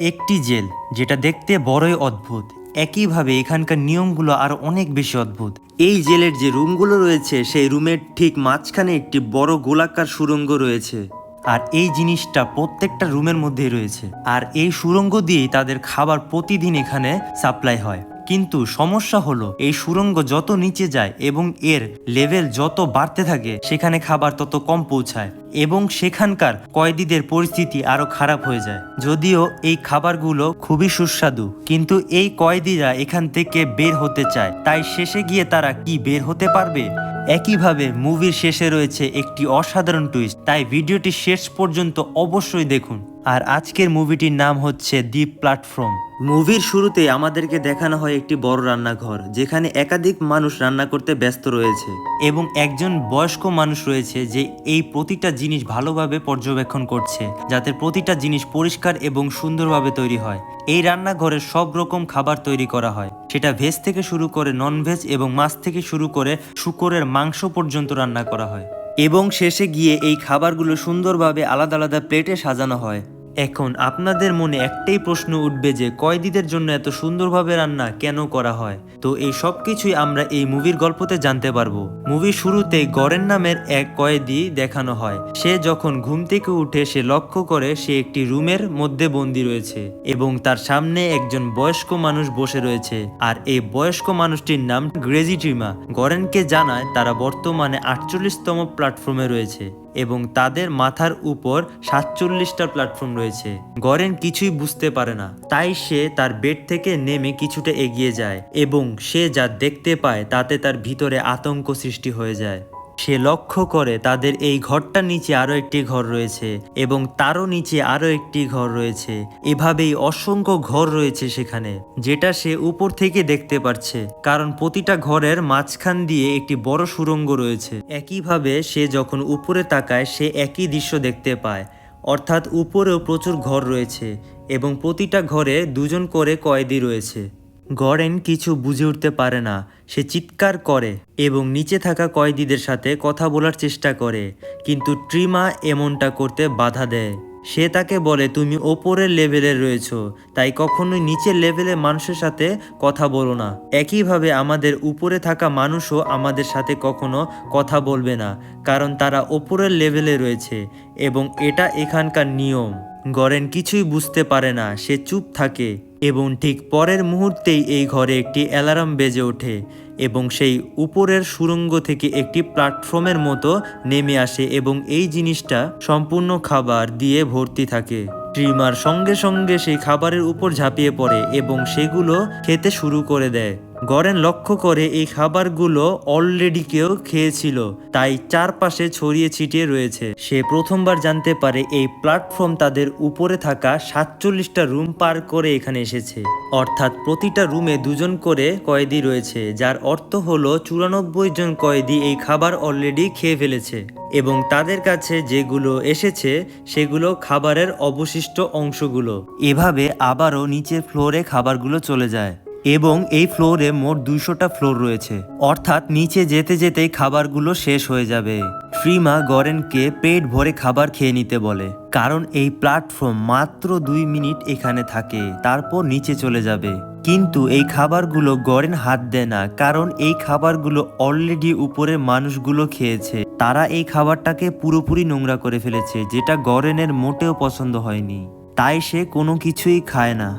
একটি জেল যেটা দেখতে বড়ই অদ্ভুত, একইভাবে এখানকার নিয়মগুলো আরো অনেক বেশি অদ্ভুত। এই জেলের যে রুমগুলো রয়েছে সেই রুমের ঠিক মাঝখানে একটি বড় গোলাকার সুড়ঙ্গ রয়েছে, আর এই জিনিসটা প্রত্যেকটা রুমের মধ্যেই রয়েছে। আর এই সুড়ঙ্গ দিয়েই তাদের খাবার প্রতিদিন এখানে সাপ্লাই হয়। কিন্তু সমস্যা হলো এই সুড়ঙ্গ যত নিচে যায় এবং এর লেভেল যত বাড়তে থাকে সেখানে খাবার তত কম পৌঁছায় এবং সেখানকার কয়েদিদের পরিস্থিতি আরো খারাপ হয়ে যায়। যদিও এই খাবারগুলো খুবই সুস্বাদু, কিন্তু এই কয়েদিরা এখান থেকে বের হতে চায়, তাই শেষে গিয়ে তারা কি বের হতে পারবে? একইভাবে মুভির শেষে রয়েছে একটি অসাধারণ টুইস্ট, তাই ভিডিওটি শেষ পর্যন্ত অবশ্যই দেখুন। আর আজকের মুভিটির নাম হচ্ছে দি প্ল্যাটফর্ম। মুভির শুরুতে আমাদেরকে দেখানো হয় একটি বড় রান্নাঘর, যেখানে একাধিক মানুষ রান্না করতে ব্যস্ত রয়েছে এবং একজন বয়স্ক মানুষ রয়েছে যে এই প্রতিটা জিনিস ভালোভাবে পর্যবেক্ষণ করছে, যাতে প্রতিটা জিনিস পরিষ্কার এবং সুন্দরভাবে তৈরি হয়। এই রান্নাঘরে সব রকম খাবার তৈরি করা হয়, সেটা ভেজ থেকে শুরু করে নন ভেজ এবং মাছ থেকে শুরু করে শূকরের মাংস পর্যন্ত রান্না করা হয় এবং শেষে গিয়ে এই খাবারগুলো সুন্দরভাবে আলাদা আলাদা প্লেটে সাজানো হয়। এখন আপনাদের মনে একটাই প্রশ্ন উঠবে যে কয়েদিদের জন্য এত সুন্দরভাবে রান্না কেন করা হয়? তো এই সব কিছুই আমরা এই মুভির গল্পতে জানতে পারবো। মুভির শুরুতে গরেন নামের এক কয়েদি দেখানো হয়। সে যখন ঘুম থেকে উঠে সে লক্ষ্য করে সে একটি রুমের মধ্যে বন্দী রয়েছে এবং তার সামনে একজন বয়স্ক মানুষ বসে রয়েছে, আর এই বয়স্ক মানুষটির নাম গ্রেজি ট্রিমা। গরেনকে জানায় তারা বর্তমানে 48তম প্ল্যাটফর্মে রয়েছে এবং তাদের মাথার উপর 47টা প্ল্যাটফর্ম রয়েছে। গরেন কিছুই বুঝতে পারে না, তাই সে তার বেড থেকে নেমে কিছুটা এগিয়ে যায় এবং সে যা দেখতে পায় তাতে তার ভিতরে আতঙ্ক সৃষ্টি হয়ে যায়। সে লক্ষ্য করে তাদের এই ঘরটার নিচে আরো একটি ঘর রয়েছে এবং তারও নিচে আরো একটি ঘর রয়েছে। এভাবেই অসংখ্য ঘর রয়েছে সেখানে, যেটা সে উপর থেকে দেখতে পাচ্ছে, কারণ প্রতিটা ঘরের মাঝখান দিয়ে একটি বড় সুড়ঙ্গ রয়েছে। একইভাবে সে যখন উপরে তাকায় সে একই দৃশ্য দেখতে পায়, অর্থাৎ উপরেও প্রচুর ঘর রয়েছে এবং প্রতিটা ঘরে দুজন করে কয়েদি রয়েছে। গরেন কিছু বুঝে উঠতে পারে না, সে চিৎকার করে এবং নিচে থাকা কয়েদিদের সাথে কথা বলার চেষ্টা করে, কিন্তু ট্রিমা এমনটা করতে বাধা দেয়। সে তাকে বলে তুমি ওপরের লেভেলে রয়েছো, তাই কখনোই নিচের লেভেলের মানুষের সাথে কথা বলো না। একইভাবে আমাদের উপরে থাকা মানুষও আমাদের সাথে কখনো কথা বলবে না, কারণ তারা ওপরের লেভেলে রয়েছে এবং এটা এখানকার নিয়ম। গরেন কিছুই বুঝতে পারে না, সে চুপ থাকে এবং ঠিক পরের মুহূর্তেই এই ঘরে একটি অ্যালার্ম বেজে ওঠে এবং সেই উপরের সুড়ঙ্গ থেকে একটি প্ল্যাটফর্মের মতো নেমে আসে এবং এই জিনিসটা সম্পূর্ণ খাবার দিয়ে ভর্তি থাকে। ট্রিমার সঙ্গে সঙ্গে সেই খাবারের উপর ঝাঁপিয়ে পড়ে এবং সেগুলো খেতে শুরু করে দেয়। গরেন লক্ষ্য করে এই খাবারগুলো অলরেডি কেউ খেয়েছিল, তাই চারপাশে ছড়িয়ে ছিটিয়ে রয়েছে। সে প্রথমবার জানতে পারে এই প্ল্যাটফর্ম তাদের উপরে থাকা 47টা রুম পার করে এখানে এসেছে, অর্থাৎ প্রতিটা রুমে দুজন করে কয়েদি রয়েছে, যার অর্থ হলো 94 জন কয়েদি এই খাবার অলরেডি খেয়ে ফেলেছে এবং তাদের কাছে যেগুলো এসেছে সেগুলো খাবারের অবশিষ্ট অংশগুলো। এভাবে আবারও নিচের ফ্লোরে খাবারগুলো চলে যায় এবং এই ফ্লোরে মোট 200টা ফ্লোর রয়েছে, অর্থাৎ নিচে যেতে যেতেই খাবারগুলো শেষ হয়ে যাবে। ট্রিমা গরেনকে পেট ভরে খাবার খেয়ে নিতে বলে, কারণ এই প্ল্যাটফর্ম মাত্র 2 মিনিট এখানে থাকে, তারপর নিচে চলে যাবে। কিন্তু এই খাবারগুলো গরেন হাত দেয় না, কারণ এই খাবারগুলো অলরেডি উপরের মানুষগুলো খেয়েছে। তারা এই খাবারটাকে পুরোপুরি নোংরা করে ফেলেছে, যেটা গরেনের মোটেও পছন্দ হয়নি, তাই সে কোনো কিছুই খায় না,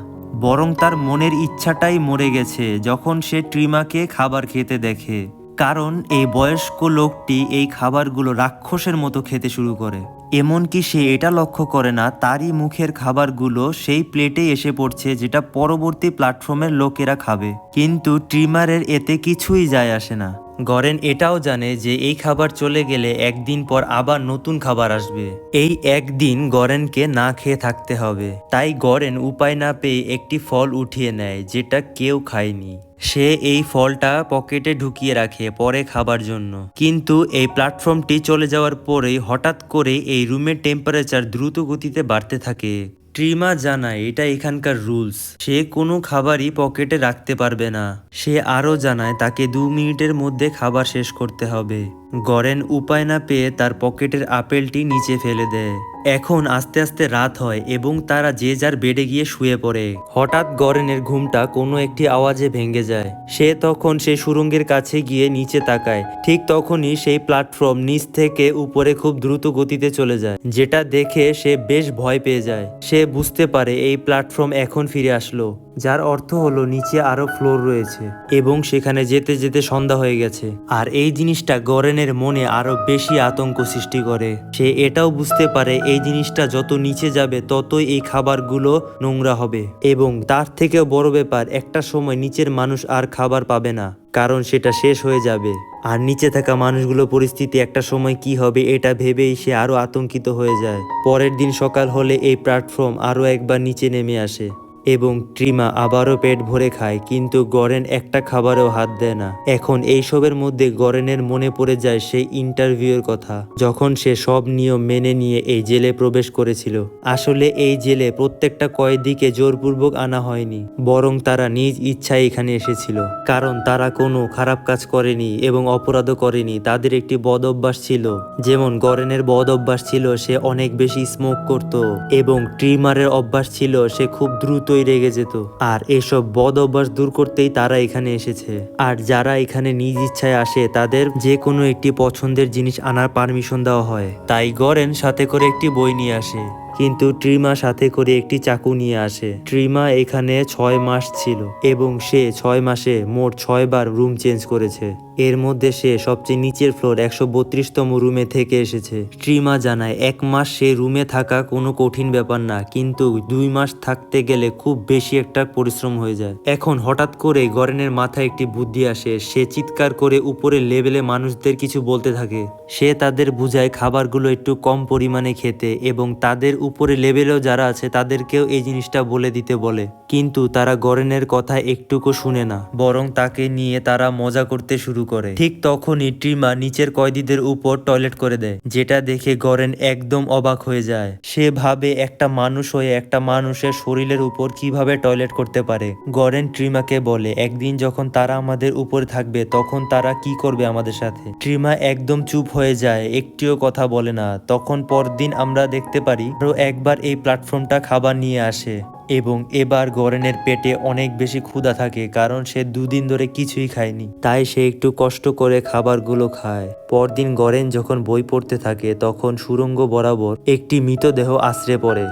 বরং তার মনের ইচ্ছাটাই মরে গেছে যখন সে ট্রিমাকে খাবার খেতে দেখে, কারণ এই বয়স্ক লোকটি এই খাবারগুলো রাক্ষসের মতো খেতে শুরু করে। এমনকি সে এটা লক্ষ্য করে না তারই মুখের খাবারগুলো সেই প্লেটে এসে পড়ছে যেটা পরবর্তী প্ল্যাটফর্মের লোকেরা খাবে, কিন্তু ট্রিমারের এতে কিছুই যায় আসে না। গরেন এটাও জানে যে এই খাবার চলে গেলে একদিন পর আবার নতুন খাবার আসবে, এই একদিন গরেনকে না খেয়ে থাকতে হবে। তাই গরেন উপায় না পেয়ে একটি ফল উঠিয়ে নেয় যেটা কেউ খায়নি। সে এই ফলটা পকেটে ঢুকিয়ে রাখে পরে খাবার জন্য, কিন্তু এই প্ল্যাটফর্মটি চলে যাওয়ার পরেই হঠাৎ করে এই রুমের টেম্পারেচার দ্রুত গতিতে বাড়তে থাকে। ট্রিমা জানায় এটা এখানকার রুলস, সে কোনো খাবারই পকেটে রাখতে পারবে না। সে আরও জানায় তাকে 2 মিনিটের মধ্যে খাবার শেষ করতে হবে। গরেন উপায় না পেয়ে তার পকেটের আপেলটি নিচে ফেলে দেয়। এখন আস্তে আস্তে রাত হয় এবং তারা যে যার বেডে গিয়ে শুয়ে পড়ে। হঠাৎ গরেনের ঘুমটা কোনো একটি আওয়াজে ভেঙে যায়। সে তখন সেই সুড়ঙ্গের কাছে গিয়ে নিচে তাকায়। ঠিক তখনই সেই প্ল্যাটফর্ম নিচ থেকে উপরে খুব দ্রুত গতিতে চলে যায়, যেটা দেখে সে বেশ ভয় পেয়ে যায়। সে বুঝতে পারে এই প্ল্যাটফর্ম এখন ফিরে আসলো, যার অর্থ হলো নিচে আরো ফ্লোর রয়েছে এবং সেখানে যেতে যেতে সন্ধ্যা হয়ে গেছে। আর এই জিনিসটা গরেনের মনে আরো বেশি আতঙ্ক সৃষ্টি করে। সে এটাও বুঝতে পারে এই জিনিসটা যত নিচে যাবে ততই এই খাবারগুলো নোংরা হবে এবং তার থেকেও বড় ব্যাপার, একটা সময় নিচের মানুষ আর খাবার পাবে না, কারণ সেটা শেষ হয়ে যাবে। আর নিচে থাকা মানুষগুলোর পরিস্থিতি একটা সময় কি হবে এটা ভেবেই সে আরো আতঙ্কিত হয়ে যায়। পরের দিন সকাল হলে এই প্ল্যাটফর্ম আরো একবার নিচে নেমে আসে এবং ট্রিমা আবারও পেট ভরে খায়, কিন্তু গরেন একটা খাবারেও হাত দেয় না। এখন এইসবের মধ্যে গরেনের মনে পড়ে যায় সেই ইন্টারভিউয়ের কথা, যখন সে সব নিয়ম মেনে নিয়ে এই জেলে প্রবেশ করেছিল। আসলে এই জেলে প্রত্যেকটা কয়েদিকে জোরপূর্বক আনা হয়নি, বরং তারা নিজ ইচ্ছায় এখানে এসেছিল, কারণ তারা কোনো খারাপ কাজ করেনি এবং অপরাধও করেনি। তাদের একটি বদ অভ্যাস ছিল, যেমন গরেনের বদ অভ্যাস ছিল সে অনেক বেশি স্মোক করত এবং ট্রিমারের অভ্যাস ছিল সে খুব দ্রুতই রেগে যেত। আর এসব বদ অভ্যাস দূর করতেই তারা এখানে এসেছে। আর যারা এখানে নিজ ইচ্ছায় আসে তাদের যে কোনো একটি পছন্দের জিনিস আনার পারমিশন দেওয়া হয়। তাই গরেন সাথে করে একটি বই নিয়ে আসে, কিন্তু ট্রিমা সাথে করে একটি চাকু নিয়ে আসে। ট্রিমা এখানে 6 মাস ছিল এবং সে 6 মাসে মোট 6 বার রুম চেঞ্জ করেছে। এর মধ্যে সে সবচেয়ে নিচের ফ্লোর 132তম রুমে থেকে এসেছে। ট্রিমা জানায় 1 মাস সে রুমে থাকা কোনো কঠিন ব্যাপার না, কিন্তু 2 মাস থাকতে গেলে খুব বেশি একটা পরিশ্রম হয়ে যায়। এখন হঠাৎ করে গরেনের মাথায় একটি বুদ্ধি আসে। সে চিৎকার করে উপরের লেভেলে মানুষদের কিছু বলতে থাকে। সে তাদের বুঝায় খাবারগুলো একটু কম পরিমাণে খেতে এবং তাদের উপরে লেভেলেও যারা আছে তাদেরকেও এই জিনিসটা বলে দিতে বলে, কিন্তু তারা গরেনের কথা একটুকু শুনে না, বরং তাকে নিয়ে তারা মজা করতে শুরু করে। ঠিক তখনই ট্রিমা নিচের কয়েদিদের উপর টয়লেট করে দেয়, যেটা দেখে গরেন একদম অবাক হয়ে যায়। সে ভাবে একটা মানুষ হয়ে একটা মানুষের শরীরের উপর কিভাবে টয়লেট করতে পারে। গরেন ট্রিমাকে বলে একদিন যখন তারা আমাদের উপরে থাকবে তখন তারা কি করবে আমাদের সাথে। ট্রিমা একদম চুপ হয়ে যায়, একটিও কথা বলে না। তখন পরদিন আমরা দেখতে পারি আরো একবার এই প্ল্যাটফর্মটা খাবার নিয়ে আসে এবং এবার গরেনের পেটে অনেক বেশি ক্ষুধা থাকে, কারণ সে 2 দিন ধরে কিছুই খায়নি। তাই সে একটু কষ্ট করে খাবারগুলো খায়। পরদিন গরেন যখন বই পড়তে থাকে তখন সুড়ঙ্গ বরাবর একটি মৃতদেহ আশ্রে পড়ে।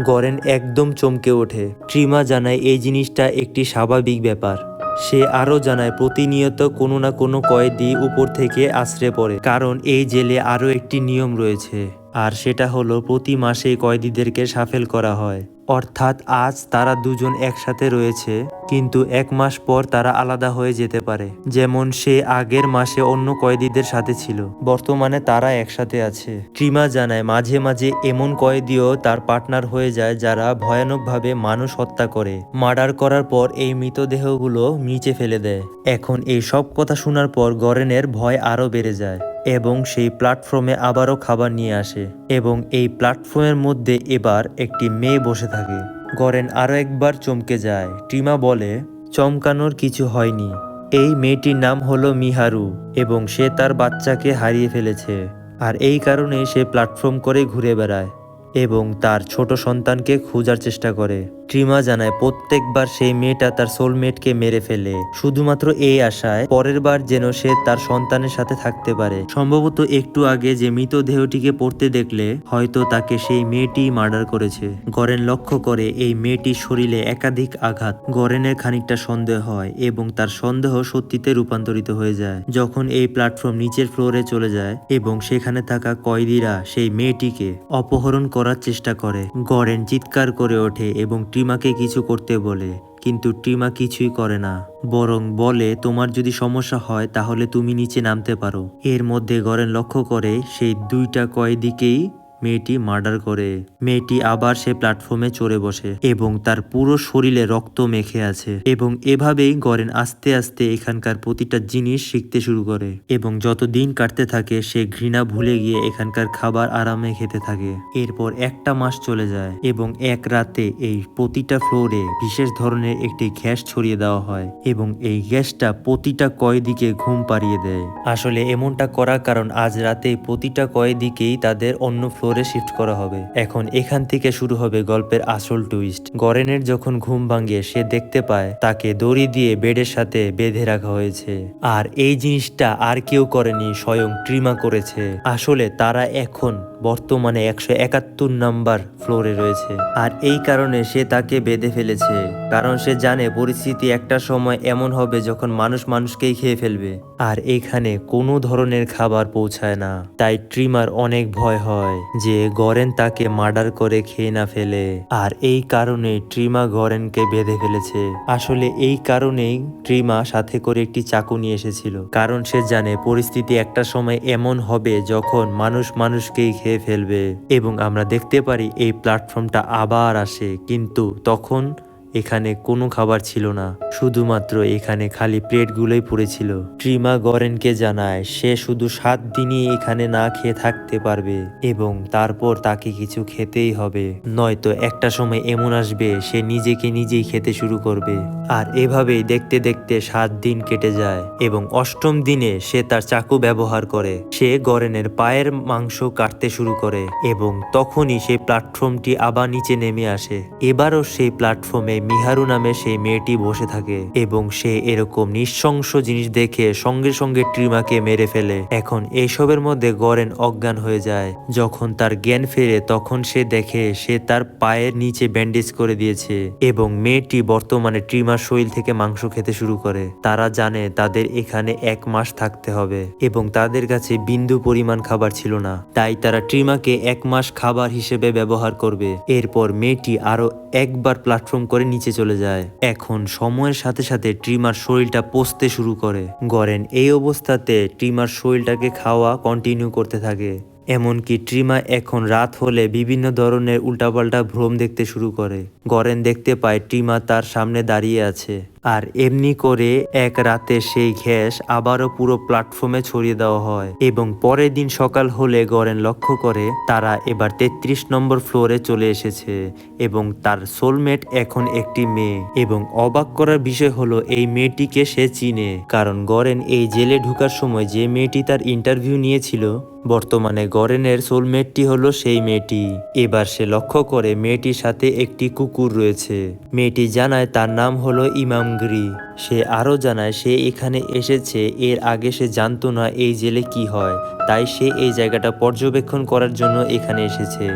গরেন একদম চমকে ওঠে। ট্রিমা জানায় এই জিনিসটা একটি স্বাভাবিক ব্যাপার। সে আরো জানায় প্রতিনিয়ত কোনো না কোনো কয়েদি উপর থেকে আশ্রে পড়ে, কারণ এই জেলে আরো একটি নিয়ম রয়েছে, আর সেটা হলো প্রতি মাসে কয়েদিদেরকে সাফেল করা হয়। অর্থাৎ আজ তারা দুজন একসাথে রয়েছে, কিন্তু 1 মাস পর তারা আলাদা হয়ে যেতে পারে। যেমন সে আগের মাসে অন্য কয়েদিদের সাথে ছিল, বর্তমানে তারা একসাথে আছে। ট্রিমা জানায় মাঝে মাঝে এমন কয়েদিও তার পার্টনার হয়ে যায় যারা ভয়ানকভাবে মানুষ হত্যা করে, মার্ডার করার পর এই মৃতদেহগুলো নিচে ফেলে দেয়। এখন এই সব কথা শোনার পর গরেনের ভয় আরো বেড়ে যায় এবং সেই প্ল্যাটফর্মে আবারও খাবার নিয়ে আসে এবং এই প্ল্যাটফর্মের মধ্যে এবার একটি মেয়ে বসে থাকে। গরেন আরো একবার চমকে যায়। ট্রিমা বলে চমকানোর কিছু হয়নি, এই মেয়েটির নাম হলো মিহারু এবং সে তার বাচ্চাকে হারিয়ে ফেলেছে, আর এই কারণে সে প্ল্যাটফর্ম করে ঘুরে বেড়ায় এবং তার ছোট সন্তানকে খোঁজার চেষ্টা করে। ট্রিমা জানায় প্রত্যেকবার সেই মেয়েটা তার সোলমেটকে মেরে ফেলে, শুধুমাত্র এই আশায় পরের বার যেন সে তার সন্তানের সাথে থাকতে পারে। সম্ভবত একটু আগে যে মৃতদেহটিকে পড়তে দেখলে হয়তো তাকে সেই মেয়েটি মার্ডার করেছে। গরেন লক্ষ্য করে এই মেয়েটির শরীরে একাধিক আঘাত। গরেনের খানিকটা সন্দেহ হয় এবং তার সন্দেহ সত্যিতে রূপান্তরিত হয়ে যায় যখন এই প্ল্যাটফর্ম নিচের ফ্লোরে চলে যায় এবং সেখানে থাকা কয়েদিরা সেই মেয়েটিকে অপহরণ করার চেষ্টা করে। গরেন চিৎকার করে ওঠে এবং ট্রিমাকে কিছু করতে বলে, কিন্তু ট্রিমা কিছুই করে না, বরং বলে তোমার যদি সমস্যা হয় তাহলে তুমি নিচে নামতে পারো। এর মধ্যে গরেন লক্ষ্য করে সেই 2টা কয়েদিকেই মেয়েটি মার্ডার করে। মেয়েটি আবার সে প্ল্যাটফর্মে চড়ে বসে এবং তার পুরো শরীরে রক্ত মেখে আছে এবং এভাবেই গরেন আস্তে আস্তে এখানকার প্রতিটা জিনিস শিখতে শুরু করে এবং যত দিন কাটতে থাকে সে ঘৃণা ভুলে গিয়ে এখানকার খাবার আরামে খেতে থাকে। এরপর একটা মাস চলে যায় এবং এক রাতে এই প্রতিটা ফ্লোরে বিশেষ ধরনের একটি গ্যাস ছড়িয়ে দেওয়া হয় এবং এই গ্যাসটা প্রতিটা কয়েদিকে ঘুম পাড়িয়ে দেয়। আসলে এমনটা করার কারণ আজ রাতে প্রতিটা কয়েদিকেই তাদের অন্য ফ্লোরে শিফট করা হবে। এখন এখান থেকে শুরু হবে গল্পের আসল টুইস্ট। গরেনের যখন ঘুম ভাঙে সে দেখতে পায় তাকে দড়ি দিয়ে বেডের সাথে বেঁধে রাখা হয়েছে আর এই জিনিসটা আর কেউ করেনি, স্বয়ং ট্রিমা করেছে। আসলে তারা এখন বর্তমানে 171 নাম্বার ফ্লোরে রয়েছে আর এই কারণে সে তাকে বেঁধে ফেলেছে, কারণ সে জানে পরিস্থিতি একটা সময় এমন হবে যখন মানুষ মানুষকেই খেয়ে ফেলবে আর এখানে কোনো ধরনের খাবার পৌঁছায় না। তাই ট্রিমার অনেক ভয় হয় যে গরেন তাকে মার্ডার করে খেয়ে না ফেলে আর এই কারণে ট্রিমা গরেনকে বেঁধে ফেলেছে। আসলে এই কারণেই ট্রিমা সাথে করে একটি চাকু নিয়ে এসেছিল, কারণ সে জানে পরিস্থিতি একটা সময় এমন হবে যখন মানুষ মানুষকেই খেয়ে ফেলবে। এবং আমরা দেখতে পারি এই প্ল্যাটফর্মটা আবার আসে, কিন্তু তখন এখানে কোনো খাবার ছিল না, শুধুমাত্র এখানে খালি প্লেটগুলোই পড়েছিল। ট্রিমা গরেনকে জানায় সে শুধু 7 দিনই এখানে না খেয়ে থাকতে পারবে এবং তারপর তাকে কিছু খেতেই হবে, নয়তো একটা সময় এমন আসবে সে নিজেকে নিজেই খেতে শুরু করবে। আর এভাবেই দেখতে দেখতে 7 দিন কেটে যায় এবং 8ম দিনে সে তার চাকু ব্যবহার করে সে গরেনের পায়ের মাংস কাটতে শুরু করে এবং তখনই সেই প্ল্যাটফর্মটি আবার নিচে নেমে আসে। এবারও সেই প্ল্যাটফর্মে মিহারু নামে সেই মেয়েটি বসে থাকে এবং সে এরকম নৃশংস জিনিস দেখে সঙ্গে সঙ্গে ট্রিমাকে মেরে ফেলে। এখন এইসবের মধ্যে গরেন অজ্ঞান হয়ে যায়। যখন তার জ্ঞান ফেরে তখন সে দেখে সে তার পায়ের নিচে ব্যান্ডেজ করে দিয়েছে এবং মেয়েটি বর্তমানে ট্রিমার শরীর থেকে মাংস খেতে শুরু করে। তারা জানে তাদের এখানে 1 মাস থাকতে হবে এবং তাদের কাছে বিন্দু পরিমাণ খাবার ছিল না, তাই তারা ট্রিমাকে 1 মাস খাবার হিসেবে ব্যবহার করবে। এরপর মেয়েটি আরো একবার প্ল্যাটফর্ম করে নিচে চলে যায়। এখন সময়ের সাথে সাথে ট্রিমার শরীরটা পচতে শুরু করে। গরেন এই অবস্থাতে ট্রিমার শরীরটাকে খাওয়া কন্টিনিউ করতে থাকে। এমনকি ট্রিমা এখন রাত হলে বিভিন্ন ধরনের উল্টাপাল্টা ভ্রম দেখতে শুরু করে। গরেন দেখতে পায় ট্রিমা তার সামনে দাঁড়িয়ে আছে আর এমনি করে এক রাতে সেই গ্যাস আবারও পুরো প্ল্যাটফর্মে ছড়িয়ে দেওয়া হয় এবং পরের দিন সকাল হলে গরেন লক্ষ্য করে তারা এবার 33 নম্বর ফ্লোরে চলে এসেছে এবং তার সোলমেট এখন একটি মেয়ে। এবং অবাক করার বিষয় হলো এই মেয়েটিকে সে চিনে, কারণ গরেন এই জেলে ঢুকার সময় যে মেয়েটি তার ইন্টারভিউ নিয়েছিল বর্তমানে গরেনের সোলমেটটি হলো সেই মেয়েটি। এবার সে লক্ষ্য করে মেয়েটির সাথে একটি কুকুর রয়েছে। মেয়েটি জানায় তার নাম হলো ইমামগিরি। সে আরও জানায় সে এখানে এসেছে, এর আগে সে জানতো না এই জেলে কি হয়, তাই সে এই জায়গাটা পর্যবেক্ষণ করার জন্য এখানে এসেছে।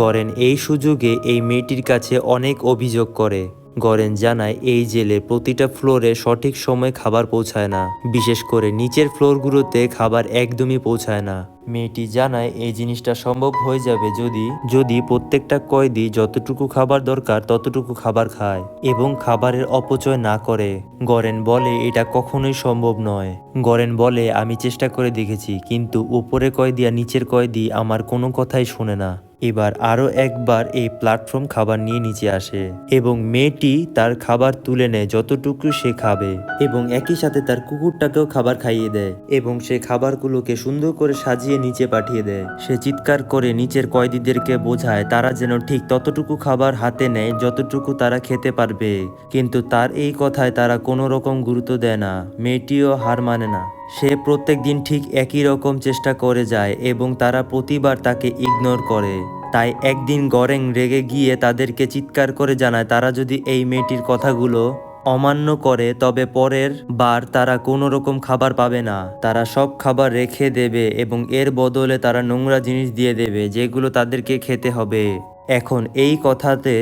গরেন এই সুযোগে এই মেয়েটির কাছে অনেক অভিযোগ করে। গরেন জানায় এই জেলে প্রতিটা ফ্লোরে সঠিক সময় খাবার পৌঁছায় না, বিশেষ করে নিচের ফ্লোরগুলোতে খাবার একদমই পৌঁছায় না। মেয়েটি জানায় এই জিনিসটা সম্ভব হয়ে যাবে যদি প্রত্যেকটা কয়েদি যতটুকু খাবার দরকার ততটুকু খাবার খায় এবং খাবারের অপচয় না করে। গরেন বলে এটা কখনোই সম্ভব নয়। গরেন বলে আমি চেষ্টা করে দেখেছি, কিন্তু উপরে কয়েদি আর নিচের কয়েদি আমার কোনো কথাই শোনে না। এবার আরো একবার এই প্ল্যাটফর্ম খাবার নিয়ে নিচে আসে এবং মেয়েটি তার খাবার তুলে নেয় যতটুকু সে খাবে এবং একই সাথে তার কুকুরটাকেও খাবার খাইয়ে দেয় এবং সে খাবারগুলোকে সুন্দর করে সাজিয়ে নিচে পাঠিয়ে দেয়। সে চিৎকার করে নিচের কয়েদিদেরকে বোঝায় তারা যেন ঠিক ততটুকু খাবার হাতে নেয় যতটুকু তারা খেতে পারবে, কিন্তু তার এই কথায় তারা কোনো রকম গুরুত্ব দেয় না। মেয়েটিও হার মানে না, সে প্রত্যেক দিন ঠিক একই রকম চেষ্টা করে যায় এবং তারা প্রতিবার তাকে ইগনোর করে। তাই একদিন গরেন রেগে গিয়ে তাদেরকে চিৎকার করে জানায় তারা যদি এই মেয়েটির কথাগুলো অমান্য করে তবে পরের বার তারা কোনো রকম খাবার পাবে না, তারা সব খাবার রেখে দেবে এবং এর বদলে তারা নোংরা জিনিস দিয়ে দেবে যেগুলো তাদেরকে খেতে হবে। এখন এই কথাতে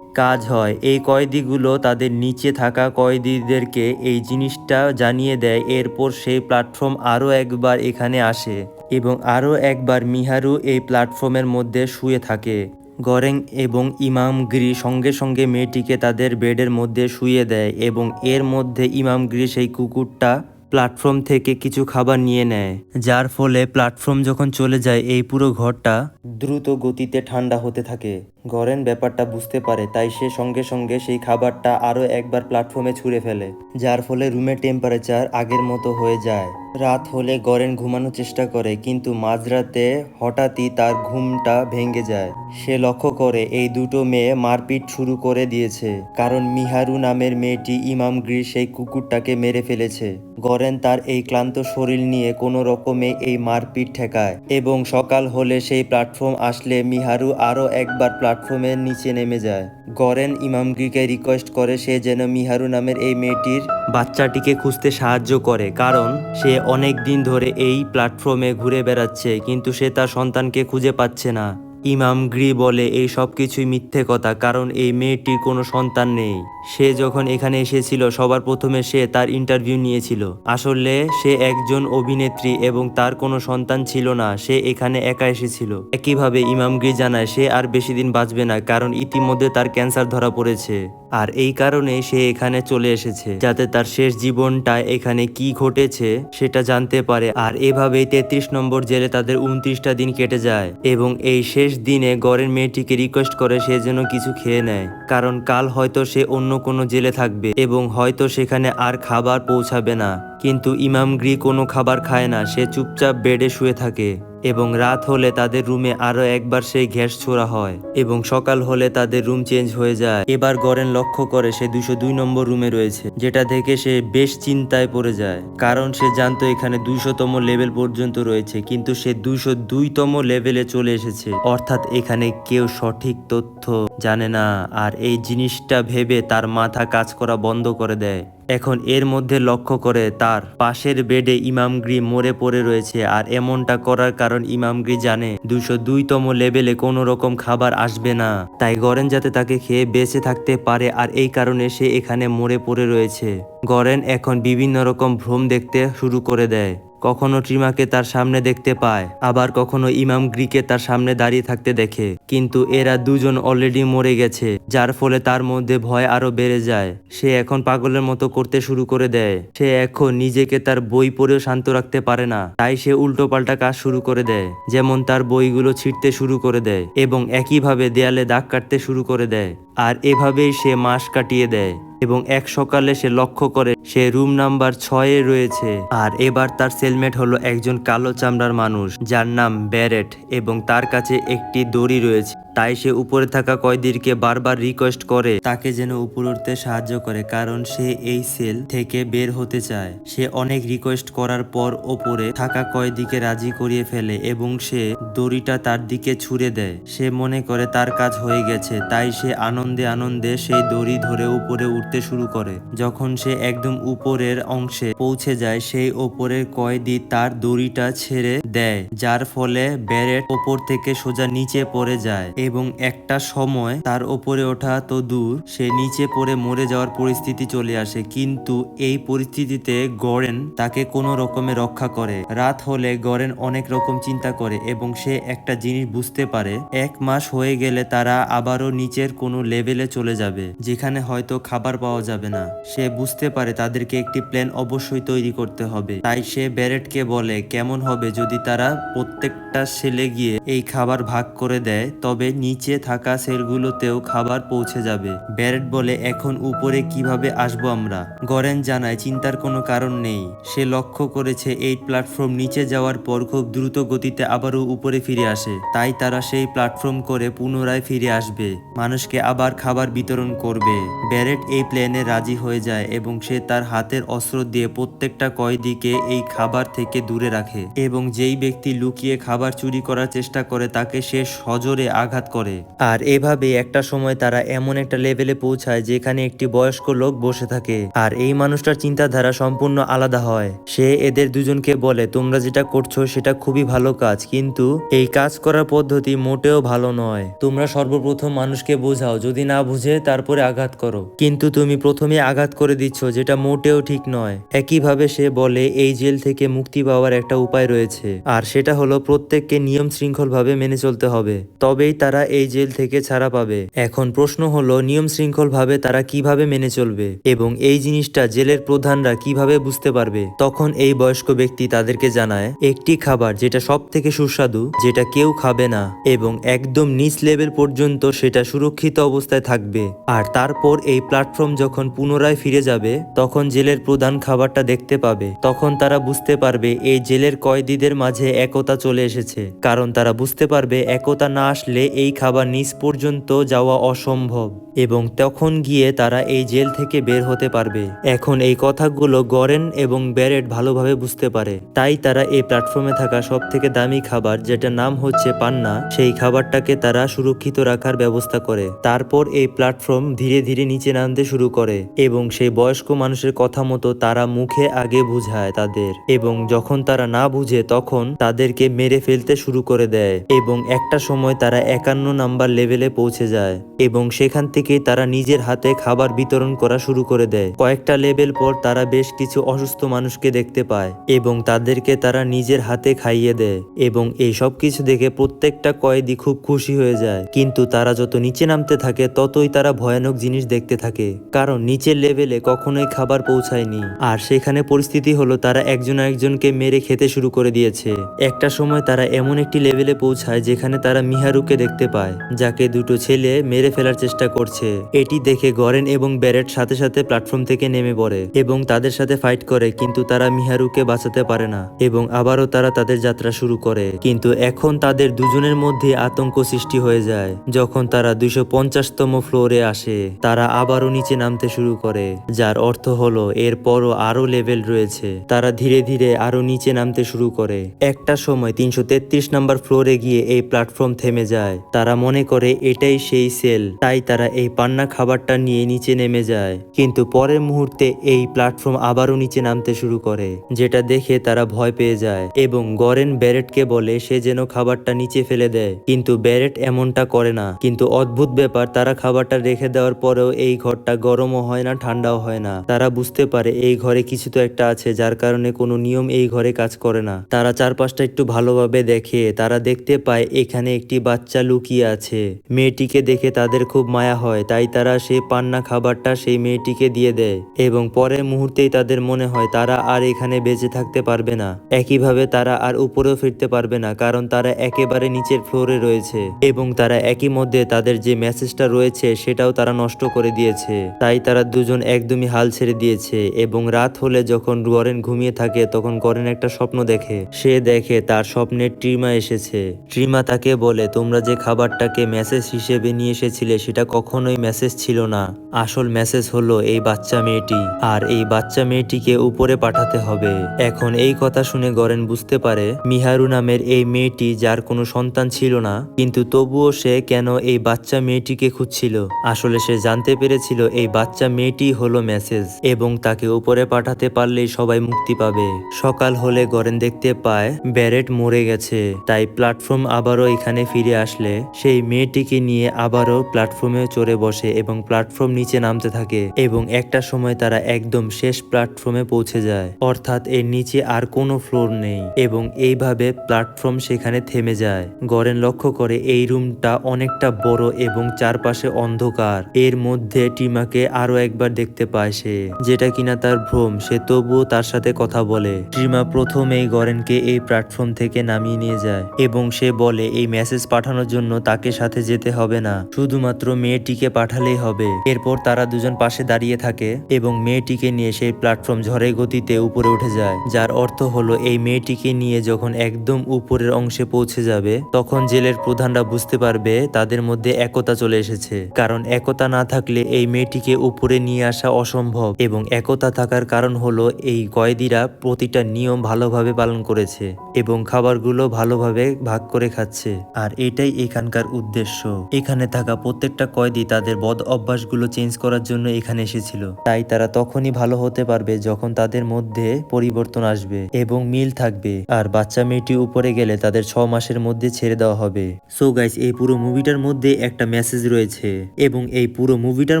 কাজ হয়। এই কয়েদিগুলো তাদের নিচে থাকা কয়েদিদেরকে এই জিনিসটা জানিয়ে দেয়। এরপর সেই প্ল্যাটফর্ম আরও একবার এখানে আসে এবং আরও একবার মিহারু এই প্ল্যাটফর্মের মধ্যে শুয়ে থাকে। গরেন এবং ইমামগিরি সঙ্গে সঙ্গে মেয়েটিকে তাদের বেডের মধ্যে শুয়ে দেয় এবং এর মধ্যে ইমামগিরি সেই কুকুরটা প্ল্যাটফর্ম থেকে কিছু খাবার নিয়ে নেয়, যার ফলে প্ল্যাটফর্ম যখন চলে যায় এই পুরো ঘরটা দ্রুত গতিতে ঠান্ডা হতে থাকে। গরেন ব্যাপারটা বুঝতে পারে, তাই সে সঙ্গে সঙ্গে সেই খাবারটা আরও একবার প্ল্যাটফর্মে ছুঁড়ে ফেলে, যার ফলে রুমের টেম্পারেচার আগের মতো হয়ে যায়। রাত হলে গরেন ঘুমানোর চেষ্টা করে, কিন্তু মাঝরাতে হঠাৎই তার ঘুমটা ভেঙে যায়। সে লক্ষ্য করে এই দুটো মেয়ে মারপিট শুরু করে দিয়েছে, কারণ মিহারু নামের মেয়েটি ইমামগির সেই কুকুরটাকে মেরে ফেলেছে। গরেন তার এই ক্লান্ত শরীর নিয়ে কোনো রকমে এই মারপিট ঠেকায়, এবং সকাল হলে সেই প্ল্যাটফর্ম আসলে মিহারু আরও একবার প্ল্যাটফর্মের নিচে নেমে যায়। গরেন ইমামগিরকে রিকোয়েস্ট করে সে যেন মিহারু নামের এই মেয়েটির বাচ্চাটিকে খুঁজতে সাহায্য করে, কারণ সে অনেক দিন ধরে এই প্ল্যাটফর্মে ঘুরে বেড়াচ্ছে, কিন্তু সে তার সন্তানকে খুঁজে পাচ্ছে না। ইমামগিরি বলে এই সব কিছুই মিথ্যে কথা, কারণ এই মেয়েটির কোনো সন্তান নেই। সে যখন এখানে এসেছিল সবার প্রথমে সে তার ইন্টারভিউ নিয়েছিল। আসলে সে একজন অভিনেত্রী এবং তার কোনো সন্তান ছিল না, সে এখানে একা এসেছিল। একইভাবে ইমামগিরি জানায় সে আর বেশি দিন বাঁচবে না, কারণ ইতিমধ্যে তার ক্যান্সার ধরা পড়েছে, আর এই কারণে সে এখানে চলে এসেছে যাতে তার শেষ জীবনটা এখানে কি ঘটেছে সেটা জানতে পারে। আর এভাবেই 33 নম্বর জেলে তাদের 29টা দিন কেটে যায়, এবং এই শেষ দিনে গরেন মেয়েটিকে রিকোয়েস্ট করে সে যেন কিছু খেয়ে নেয়, কারণ কাল হয়তো সে অন্য কোনো জেলে থাকবে এবং হয়তো সেখানে আর খাবার পৌঁছাবে না। কিন্তু ইমামগিরি কোনো খাবার খায় না, সে চুপচাপ বেডে শুয়ে থাকে, এবং রাত হলে তাদের রুমে আরো একবার সেই গ্যাস ছোড়া হয়, এবং সকাল হলে তাদের রুম চেঞ্জ হয়ে যায়। এবার গরেন লক্ষ্য করে সে 202 নম্বর রুমে রয়েছে, যেটা দেখে সে বেশ চিন্তায় পড়ে যায়, কারণ সে জানতো এখানে 200তম লেভেল পর্যন্ত রয়েছে, কিন্তু সে 202তম লেভেলে চলে এসেছে, অর্থাৎ এখানে কেউ সঠিক তথ্য জানে না। আর এই জিনিসটা ভেবে তার মাথা কাজ করা বন্ধ করে দেয়। এখন এর মধ্যে লক্ষ্য করে তার পাশের বেডে ইমামগিরি মরে পড়ে রয়েছে, আর এমনটা করার কারণ ইমামগিরি জানে 202তম লেভেলে কোনো রকম খাবার আসবে না, তাই গরেন যাতে তাকে খেয়ে বেঁচে থাকতে পারে, আর এই কারণে সে এখানে মরে পড়ে রয়েছে। গরেন এখন বিভিন্ন রকম ভ্রম দেখতে শুরু করে দেয়, কখনো ট্রিমাকে তার সামনে দেখতে পায়, আবার কখনো ইমামগিরিকে তার সামনে দাঁড়িয়ে থাকতে দেখে, কিন্তু এরা দুজন অলরেডি মরে গেছে, যার ফলে তার মধ্যে ভয় আরো বেড়ে যায়। সে এখন পাগলের মতো করতে শুরু করে দেয়। সে এখন নিজেকে তার বই পড়েও শান্ত রাখতে পারে না, তাই সে উল্টোপাল্টা কাজ শুরু করে দেয়, যেমন তার বইগুলো ছিঁড়তে শুরু করে দেয় এবং একইভাবে দেয়ালে দাগ কাটতে শুরু করে দেয়। আর এভাবেই সে মাস কাটিয়ে দেয়, এবং এক সকালে সে লক্ষ্য করে সে রুম নাম্বার 6-এ রয়েছে। আর এবার তার সেলমেট হলো একজন কালো চামড়ার মানুষ যার নাম ব্যারেট, এবং তার কাছে একটি দড়ি রয়েছে, তাই সে উপরে থাকা কয়েদিকে বারবার রিকোয়েস্ট করে তাকে যেন উপরে উঠতে সাহায্য করে, কারণ সে এই সেল থেকে বের হতে চায়। সে অনেক রিকোয়েস্ট করার পর ওপরে থাকা কয়েদিকে রাজি করিয়ে ফেলে, এবং সে দড়িটা তার দিকে ছুঁড়ে দেয়। সে মনে করে তার কাজ হয়ে গেছে, তাই সে আনন্দে আনন্দে সেই দড়ি ধরে উপরে উঠতে শুরু করে। যখন সে একদম উপরের অংশে পৌঁছে যায়, সেই ওপরের কয়েদি তার দড়িটা ছেড়ে দেয়, যার ফলে ব্যারেট ওপর থেকে সোজা নিচে পড়ে যায়, এবং একটা সময় তার ওপরে ওঠা তো দূর, সে নিচে পড়ে মরে যাওয়ার পরিস্থিতি চলে আসে। কিন্তু এই পরিস্থিতিতে গরেন তাকে কোনো রকমে রক্ষা করে। রাত হলে গরেন অনেক রকম চিন্তা করে, এবং সে একটা জিনিস বুঝতে পারে 1 মাস হয়ে গেলে তারা আবারও নিচের কোনো লেভেলে চলে যাবে, যেখানে হয়তো খাবার পাওয়া যাবে না। সে বুঝতে পারে তাদেরকে একটি প্ল্যান অবশ্যই তৈরি করতে হবে, তাই সে ব্যারেটকে বলে কেমন হবে যদি তারা প্রত্যেকটা সেলে গিয়ে এই খাবার ভাগ করে দেয়, তবে নিচে থাকা সেলগুলোতেও খাবার পৌঁছে যাবে। ব্যারেট বলে এখন উপরে কিভাবে আসবো আমরা? গরেন জানায় চিন্তার কোনো কারণ নেই, সে লক্ষ্য করেছে এই প্ল্যাটফর্ম নিচে যাওয়ার পর খুব দ্রুত গতিতে আবারও উপরে ফিরে আসে, তাই তারা সেই প্ল্যাটফর্ম করে পুনরায় ফিরে আসবে, মানুষকে আবার খাবার বিতরণ করবে। ব্যারেট এই প্ল্যানে রাজি হয়ে যায়, এবং সে তার হাতের অস্ত্র দিয়ে প্রত্যেকটা কয়েদিকে এই খাবার থেকে দূরে রাখে, এবং যেই ব্যক্তি লুকিয়ে খাবার চুরি করার চেষ্টা করে তাকে সে সজোরে আঘাত করে। আর এভাবে একটা সময় তারা এমন একটা লেভেলে পৌঁছায় যেখানে একটি বয়স্ক লোক বসে থাকে, আর এই মানুষটার চিন্তাধারা সম্পূর্ণ আলাদা হয়। সে এদের দুজনকে বলে তোমরা যেটা করছো সেটা খুবই ভালো কাজ, কিন্তু এই কাজ করার পদ্ধতি মোটেও ভালো নয়। তোমরা সর্বপ্রথম মানুষকে বোঝাও, যদি না বুঝে তারপরে আঘাত করো, কিন্তু তুমি প্রথমে আঘাত করে দিচ্ছ, যেটা মোটেও ঠিক নয়। একইভাবে সে বলে এই জেল থেকে মুক্তি পাওয়ার একটা উপায় রয়েছে, আর সেটা হলো প্রত্যেককে নিয়ম শৃঙ্খল ভাবে মেনে চলতে হবে, তবেই তারা তারা এই জেল থেকে ছাড়া পাবে। এখন প্রশ্ন হলো নিয়ম শৃঙ্খল ভাবে তারা কিভাবে মেনে চলবে এবং এই জিনিসটা জেলের প্রধানরা কিভাবে বুঝতে পারবে। তখন এই বয়স্ক ব্যক্তি তাদেরকে জানায় একটি খাবার যেটা সব থেকে সুস্বাদু, যেটা কেউ খাবে না এবং একদম নিচ লেভেল পর্যন্ত সেটা সুরক্ষিত অবস্থায় থাকবে। আর তারপর এই প্ল্যাটফর্ম যখন পুনরায় ফিরে যাবে তখন জেলের প্রধান খাবারটা দেখতে পাবে। তখন তারা বুঝতে পারবে এই জেলের কয়েদিদের মাঝে একতা চলে এসেছে, কারণ তারা বুঝতে পারবে একতা না আসলে এই খাবার নিচ পর্যন্ত যাওয়া অসম্ভব এবং তখন গিয়ে তারা এই জেল থেকে বের হতে পারবে। এখন এই কথাগুলো গরেন এবং ব্যারেট ভালোভাবে বুঝতে পারে, তাই তারা এই প্ল্যাটফর্মে থাকা সব থেকে দামি খাবার যেটা নাম হচ্ছে পান্না, সেই খাবারটাকে তারা সুরক্ষিত রাখার ব্যবস্থা করে। তারপর এই প্ল্যাটফর্ম ধীরে ধীরে নিচে নামতে শুরু করে এবং সেই বয়স্ক মানুষের কথা মতো তারা মুখে আগে বুঝায় তাদের, এবং যখন তারা না বুঝে তখন তাদেরকে মেরে ফেলতে শুরু করে দেয় এবং একটা সময় তারা 51 নাম্বার লেভেলে পৌঁছে যায় এবং সেখান থেকেই তারা নিজের হাতে খাবার বিতরণ করা শুরু করে দেয়। কয়েকটা লেভেল পর তারা বেশ কিছু অসুস্থ মানুষকে দেখতে পায় এবং তাদেরকে তারা নিজের হাতে খাইয়ে দেয় এবং এই সব কিছু দেখে প্রত্যেকটা কয়েদি খুব খুশি হয়ে যায়। কিন্তু তারা যত নিচে নামতে থাকে ততই তারা ভয়ানক জিনিস দেখতে থাকে, কারণ নিচের লেভেলে কখনোই খাবার পৌঁছায়নি। আর সেখানে পরিস্থিতি হলো তারা একজন আরেকজনকে মেরে খেতে শুরু করে দিয়েছে। একটা সময় তারা এমন একটি লেভেলে পৌঁছায় যেখানে তারা মিহারুকে দেখতে পায়, যাকে দুটো ছেলে মেরে ফেলার চেষ্টা করছে। এটি দেখে গরেন এবং ব্যারেট সাথে সাথে প্ল্যাটফর্ম থেকে নেমে পড়ে এবং তাদের সাথে ফাইট করে, কিন্তু তারা মিহারুকে বাঁচাতে পারে না এবং আবারও তারা তাদের যাত্রা শুরু করে। কিন্তু এখন তাদের দুজনের মধ্যে আতঙ্ক সৃষ্টি হয়ে যায় যখন তারা 250তম ফ্লোরে আসে। তারা আবারও নিচে নামতে শুরু করে, যার অর্থ হলো এরপরও আরো লেভেল রয়েছে। তারা ধীরে ধীরে আরো নিচে নামতে শুরু করে। একটা সময় 333 নাম্বার ফ্লোরে গিয়ে এই প্ল্যাটফর্ম থেমে যায়। তারা মনে করে এটাই সেই সেল, তাই তারা এই পান্না খাবারটা নিয়ে নিচে নেমে যায়। কিন্তু পরের মুহূর্তে এই প্ল্যাটফর্ম আবারও নিচে নামতে শুরু করে, যেটা দেখে তারা ভয় পেয়ে যায় এবং গরেন ব্যারেটকে বলে সে যেন খাবারটা নিচে ফেলে দেয়, কিন্তু ব্যারেট এমনটা করে না। কিন্তু অদ্ভুত ব্যাপার, তারা খাবারটা রেখে দেওয়ার পরেও এই ঘরটা গরমও হয় না ঠান্ডাও হয় না। তারা বুঝতে পারে এই ঘরে কিছু তো একটা আছে, যার কারণে কোনো নিয়ম এই ঘরে কাজ করে না। তারা চারপাশটা একটু ভালোভাবে দেখে তারা দেখতে পায় এখানে একটি বাচ্চা লুকিয়ে আছে। মেয়েটিকে দেখে তাদের খুব মায়া হয়, তাই তারা সেই পান্না খাবারটা সেই মেয়েটিকে দিয়ে দেয় এবং পরের মুহূর্তেই তাদের মনে হয় তারা আর এখানে বেঁচে থাকতে পারবে না। একইভাবে তারা আর উপরেও ফিরতে পারবে না, কারণ তারা একেবারে নিচের ফ্লোরে রয়েছে এবং তারা একই মধ্যে তাদের যে মেসেজটা রয়েছে সেটাও তারা নষ্ট করে দিয়েছে। তাই তারা দুজন একদমই হাল ছেড়ে দিয়েছে এবং রাত হলে যখন গরেন ঘুমিয়ে থাকে তখন গরেন একটা স্বপ্ন দেখে। সে দেখে তার স্বপ্নে ট্রিমা এসেছে। ট্রিমা তাকে বলে তোমরা যে খাবারটাকে মেসেজ হিসেবে নিয়ে এসেছিলে সেটা কখনোই মেসেজ ছিল না, আসল মেসেজ হলো এই বাচ্চা মেয়েটি, আর এই বাচ্চা মেয়েটিকে উপরে পাঠাতে হবে। এখন এই কথা শুনে গরেন বুঝতে পারে মিহারু নামের এই মেয়েটি, যার কোনো সন্তান ছিল না, কিন্তু তবুও সে কেন এই বাচ্চা মেয়েটিকে খুঁজছিল। আসলে সে জানতে পেরেছিল এই বাচ্চা মেয়েটি হলো মেসেজ এবং তাকে উপরে পাঠাতে পারলেই সবাই মুক্তি পাবে। সকাল হলে গরেন দেখতে পায় ব্যারেট মরে গেছে, তাই প্ল্যাটফর্ম আবারও এখানে ফিরে আসলে সেই মেয়েটিকে নিয়ে আবারও প্ল্যাটফর্মে চড়ে বসে এবং প্ল্যাটফর্ম নিচে নামতে থাকে এবং একটা সময় তারা একদম শেষ প্ল্যাটফর্মে পৌঁছে যায়, অর্থাৎ এর নিচে আর কোনো ফ্লোর নেই এবং এইভাবে প্ল্যাটফর্ম সেখানে থেমে যায়। গরেন লক্ষ্য করে এই রুমটা অনেকটা বড় এবং চারপাশে অন্ধকার। এর মধ্যে টিমাকে আরো একবার দেখতে পায় সে, যেটা কিনা তার ভ্রম। সে তবুও তার সাথে কথা বলে। টিমা প্রথমেই গরেনকে এই প্ল্যাটফর্ম থেকে নামিয়ে নিয়ে যায় এবং সে বলে এই মেসেজ পাঠানোর জন্য তাকে সাথে যেতে হবে না, শুধুমাত্র মেয়েটিকে পাঠালেই হবে। এরপর তারা দুজন পাশে দাঁড়িয়ে থাকে এবং মেয়েটিকে নিয়ে সেই প্ল্যাটফর্ম ঝড়ের গতিতে উপরে উঠে যায়, যার অর্থ হলো এই মেয়েটিকে নিয়ে যখন একদম উপরের অংশে পৌঁছে যাবে তখন জেলের প্রধানরা বুঝতে পারবে তাদের মধ্যে একতা চলে এসেছে, কারণ একতা না থাকলে এই মেয়েটিকে উপরে নিয়ে আসা অসম্ভব এবং একতা থাকার কারণ হলো এই কয়েদিরা প্রতিটা নিয়ম ভালোভাবে পালন করেছে এবং খাবারগুলো ভালোভাবে ভাগ করে খাচ্ছে। আর এটাই এখানকার উদ্দেশ্য। এখানে থাকা প্রত্যেকটা কয়েদি তাদের বদ অভ্যাসগুলো চেঞ্জ করার জন্য এখানে এসেছিল, তাই তারা তখনই ভালো হতে পারবে যখন তাদের মধ্যে পরিবর্তন আসবে এবং মিল থাকবে। আর বাচ্চা মেয়েটি উপরে গেলে তাদের 6 মাসের মধ্যে ছেড়ে দেওয়া হবে। সো গাইস, এই পুরো মুভিটার মধ্যে একটা মেসেজ রয়েছে এবং এই পুরো মুভিটার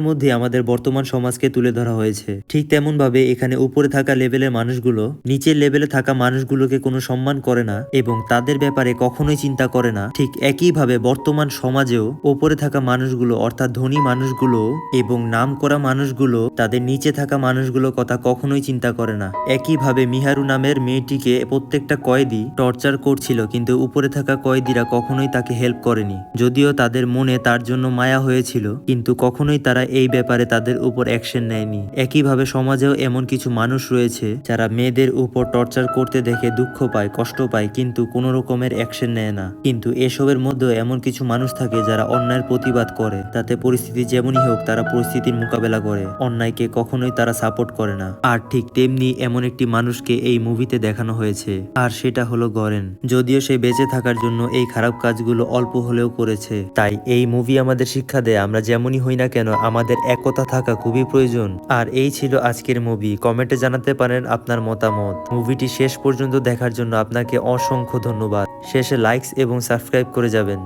মধ্যে আমাদের বর্তমান সমাজকে তুলে ধরা হয়েছে। ঠিক তেমন ভাবে এখানে উপরে থাকা লেভেলের মানুষগুলো নিচের লেভেলে থাকা মানুষগুলোকে কোনো সম্মান করে না এবং তাদের ব্যাপারে কখনোই চিন্তা করে না। ঠিক একইভাবে বর্তমান সমাজেও ওপরে থাকা মানুষগুলো অর্থাৎ ধনী মানুষগুলো এবং নামকরা মানুষগুলো তাদের নিচে থাকা মানুষগুলোর কথা কখনোই চিন্তা করে না। একইভাবে মিহারু নামের মেয়েটিকে প্রত্যেকটা কয়েদি টর্চার করছিল, কিন্তু উপরে থাকা কয়েদিরা কখনোই তাকে হেল্প করেনি। যদিও তাদের মনে তার জন্য মায়া হয়েছিল, কিন্তু কখনোই তারা এই ব্যাপারে তাদের উপর অ্যাকশন নেয়নি। একইভাবে সমাজেও এমন কিছু মানুষ রয়েছে যারা মেয়েদের উপর টর্চার করতে দেখে দুঃখ পায়, কষ্ট পায়, কিন্তু কোনো রকমের অ্যাকশন নেয় না। কিন্তু এসবের মধ্যে এমন কিছু মানুষ থাকে যারা অন্যায়ের প্রতিবাদ করে, তাতে পরিস্থিতি যেমনই হোক তারা পরিস্থিতির মোকাবেলা করে, অন্যায়কে কখনোই তারা সাপোর্ট করে না। আর ঠিক তেমনি এমন একটি মানুষকে এই মুভিতে দেখানো হয়েছে, আর সেটা হলো গরেন। যদিও সে বেঁচে থাকার জন্য এই খারাপ কাজগুলো অল্প হলেও করেছে। তাই এই মুভি আমাদের শিক্ষা দেয় আমরা যেমনই হই না কেন আমাদের একতা থাকা খুবই প্রয়োজন। আর এই ছিল আজকের মুভি। কমেন্টে জানাতে পারেন আপনার মতামত। মুভিটি শেষ পর্যন্ত দেখার জন্য আপনাকে অসংখ্য ধন্যবাদ। শেষে লাইকস এবং সাবস্ক্রাইব করে যাবেন।